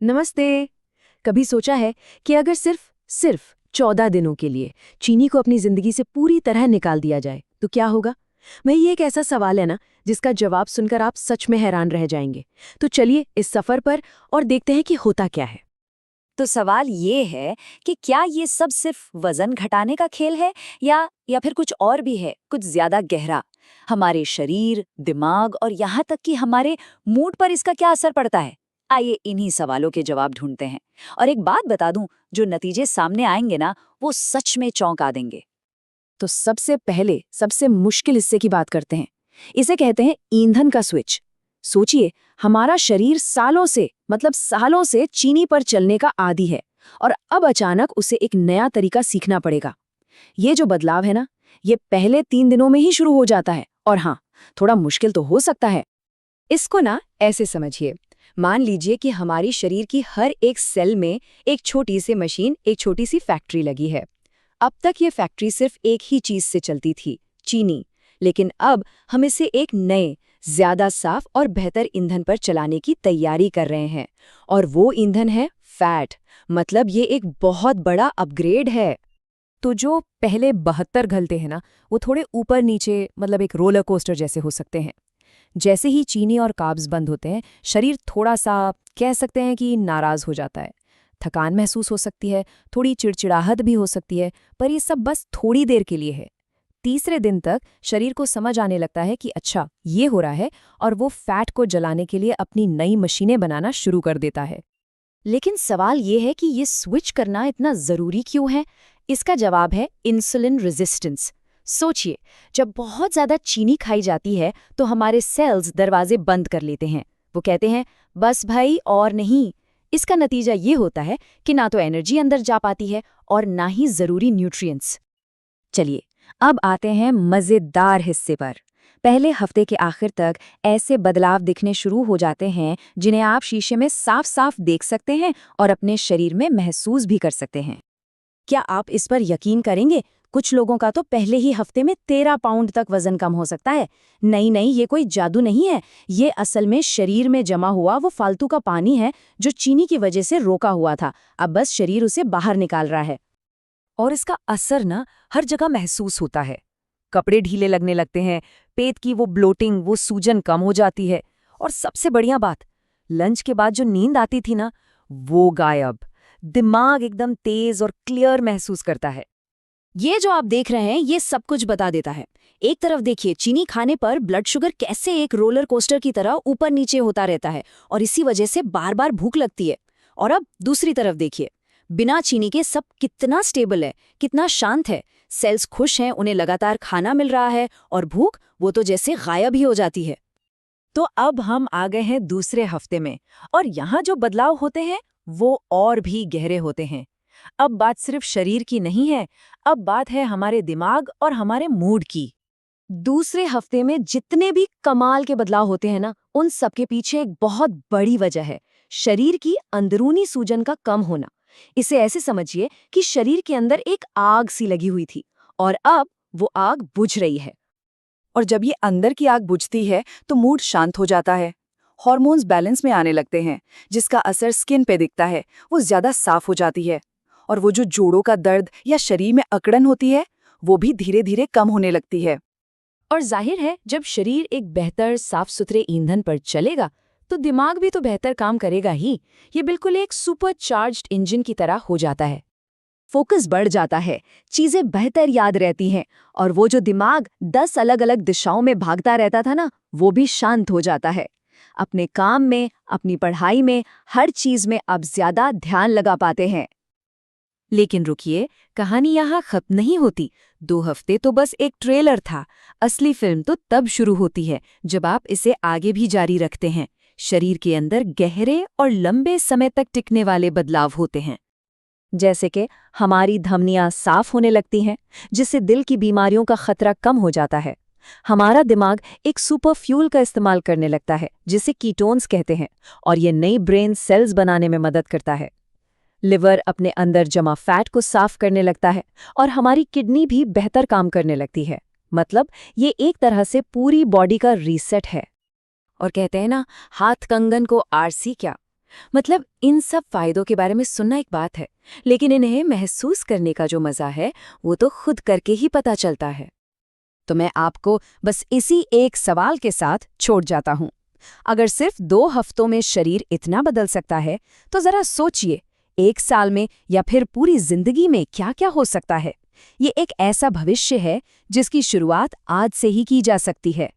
नमस्ते। कभी सोचा है कि अगर सिर्फ सिर्फ 14 दिनों के लिए चीनी को अपनी जिंदगी से पूरी तरह निकाल दिया जाए तो क्या होगा? ये एक ऐसा सवाल है ना, जिसका जवाब सुनकर आप सच में हैरान रह जाएंगे। तो चलिए इस सफर पर और देखते हैं कि होता क्या है। तो सवाल ये है कि क्या ये सब सिर्फ वजन घटाने का खेल है या फिर कुछ और भी है, कुछ ज्यादा गहरा। हमारे शरीर, दिमाग और यहाँ तक कि हमारे मूड पर इसका क्या असर पड़ता है। आइए इन्हीं सवालों के जवाब ढूंढते हैं। और एक बात बता दूं, जो नतीजे सामने आएंगे ना, वो सच में चौंका देंगे। तो सबसे पहले सबसे मुश्किल हिस्से की बात करते हैं। इसे कहते हैं ईंधन का स्विच। सोचिए, हमारा शरीर सालों से चीनी पर चलने का आदी है, और अब अचानक उसे एक नया तरीका सीखना पड़ेगा। ये जो बदलाव है ना, ये पहले 3 दिनों में ही शुरू हो जाता है, और हाँ, थोड़ा मुश्किल तो हो सकता है। इसको ना ऐसे समझिए, मान लीजिए कि हमारी शरीर की हर एक सेल में एक छोटी सी मशीन, एक छोटी सी फैक्ट्री लगी है। अब तक ये फैक्ट्री सिर्फ एक ही चीज से चलती थी, चीनी। लेकिन अब हम इसे एक नए, ज्यादा साफ और बेहतर ईंधन पर चलाने की तैयारी कर रहे हैं। और वो ईंधन है फैट। मतलब ये एक बहुत बड़ा अपग्रेड है। तो जो पहले 72 घंटे हैं ना, वो थोड़े ऊपर नीचे, मतलब एक रोलर कोस्टर जैसे हो सकते हैं। जैसे ही चीनी और कार्ब्स बंद होते हैं, शरीर थोड़ा सा, कह सकते हैं कि नाराज हो जाता है। थकान महसूस हो सकती है, थोड़ी चिड़चिड़ाहट भी हो सकती है, पर ये सब बस थोड़ी देर के लिए है। तीसरे दिन तक शरीर को समझ आने लगता है कि अच्छा, ये हो रहा है, और वो फैट को जलाने के लिए अपनी नई मशीनें बनाना शुरू कर देता है। लेकिन सवाल ये है कि ये स्विच करना इतना जरूरी क्यों है? इसका जवाब है इंसुलिन रेजिस्टेंस। सोचिए, जब बहुत ज्यादा चीनी खाई जाती है तो हमारे सेल्स दरवाजे बंद कर लेते हैं। वो कहते हैं, बस भाई और नहीं। इसका नतीजा ये होता है कि ना तो एनर्जी अंदर जा पाती है और ना ही जरूरी न्यूट्रिएंट्स। चलिए, अब आते हैं मजेदार हिस्से पर। पहले हफ्ते के आखिर तक ऐसे बदलाव दिखने शुरू हो जाते हैं जिन्हें आप शीशे में साफ साफ देख सकते हैं और अपने शरीर में महसूस भी कर सकते हैं। क्या आप इस पर यकीन करेंगे? कुछ लोगों का तो पहले ही हफ्ते में 13 पाउंड तक वजन कम हो सकता है। नहीं, ये कोई जादू नहीं है। ये असल में शरीर में जमा हुआ वो फालतू का पानी है, जो चीनी की वजह से रोका हुआ था। अब बस शरीर उसे बाहर निकाल रहा है। और इसका असर ना हर जगह महसूस होता है। कपड़े ढीले लगने लगते हैं, पेट की वो ब्लोटिंग, वो सूजन कम हो जाती है। और सबसे बढ़िया बात, लंच के बाद जो नींद आती थी ना, वो गायब। दिमाग एकदम तेज और क्लियर महसूस करता है। ये जो आप देख रहे हैं, ये सब कुछ बता देता है। एक तरफ देखिए, चीनी खाने पर ब्लड शुगर कैसे एक रोलर कोस्टर की तरह ऊपर नीचे होता रहता है, और इसी वजह से बार बार भूख लगती है। और अब दूसरी तरफ देखिए, बिना चीनी के सब कितना स्टेबल है, कितना शांत है। सेल्स खुश हैं, उन्हें लगातार खाना मिल रहा है, और भूख वो तो जैसे गायब ही हो जाती है। तो अब हम आ गए हैं दूसरे हफ्ते में, और यहाँ जो बदलाव होते हैं वो और भी गहरे होते हैं। अब बात सिर्फ शरीर की नहीं है, अब बात है हमारे दिमाग और हमारे मूड की। दूसरे हफ्ते में जितने भी कमाल के बदलाव होते हैं ना, उन सबके पीछे एक बहुत बड़ी वजह है, शरीर की अंदरूनी सूजन का कम होना। इसे ऐसे समझिए कि शरीर के अंदर एक आग सी लगी हुई थी, और अब वो आग बुझ रही है। और जब ये अंदर की आग बुझती है तो मूड शांत हो जाता है। हॉर्मोन्स बैलेंस में आने लगते हैं, जिसका असर स्किन पे दिखता है। वो ज्यादा साफ हो जाती है, और वो जो जोड़ों का दर्द या शरीर में अकड़न होती है, वो भी धीरे धीरे कम होने लगती है। और जाहिर है, जब शरीर एक बेहतर साफ सुथरे ईंधन पर चलेगा तो दिमाग भी तो बेहतर काम करेगा ही। ये बिल्कुल एक सुपरचार्ज्ड इंजन की तरह हो जाता है। फोकस बढ़ जाता है, चीजें बेहतर याद रहती हैं, और वो जो दिमाग 10 अलग अलग दिशाओं में भागता रहता था ना, वो भी शांत हो जाता है। अपने काम में, अपनी पढ़ाई में, हर चीज में अब ज्यादा ध्यान लगा पाते हैं। लेकिन रुकिए, कहानी यहाँ खत्म नहीं होती। 2 हफ्ते तो बस एक ट्रेलर था। असली फिल्म तो तब शुरू होती है जब आप इसे आगे भी जारी रखते हैं। शरीर के अंदर गहरे और लंबे समय तक टिकने वाले बदलाव होते हैं। जैसे कि हमारी धमनियां साफ होने लगती हैं, जिससे दिल की बीमारियों का खतरा कम हो जाता है। हमारा दिमाग एक सुपर फ्यूल का इस्तेमाल करने लगता है, जिसे कीटोन्स कहते हैं, और ये नई ब्रेन सेल्स बनाने में मदद करता है। लिवर अपने अंदर जमा फैट को साफ करने लगता है, और हमारी किडनी भी बेहतर काम करने लगती है। मतलब ये एक तरह से पूरी बॉडी का रीसेट है। और कहते हैं ना, हाथ कंगन को आरसी क्या। मतलब इन सब फायदों के बारे में सुनना एक बात है, लेकिन इन्हें महसूस करने का जो मजा है वो तो खुद करके ही पता चलता है। तो मैं आपको बस इसी एक सवाल के साथ छोड़ जाता हूं। अगर सिर्फ 2 हफ्तों में शरीर इतना बदल सकता है, तो जरा सोचिए 1 साल में या फिर पूरी जिंदगी में क्या-क्या हो सकता है। ये एक ऐसा भविष्य है जिसकी शुरुआत आज से ही की जा सकती है।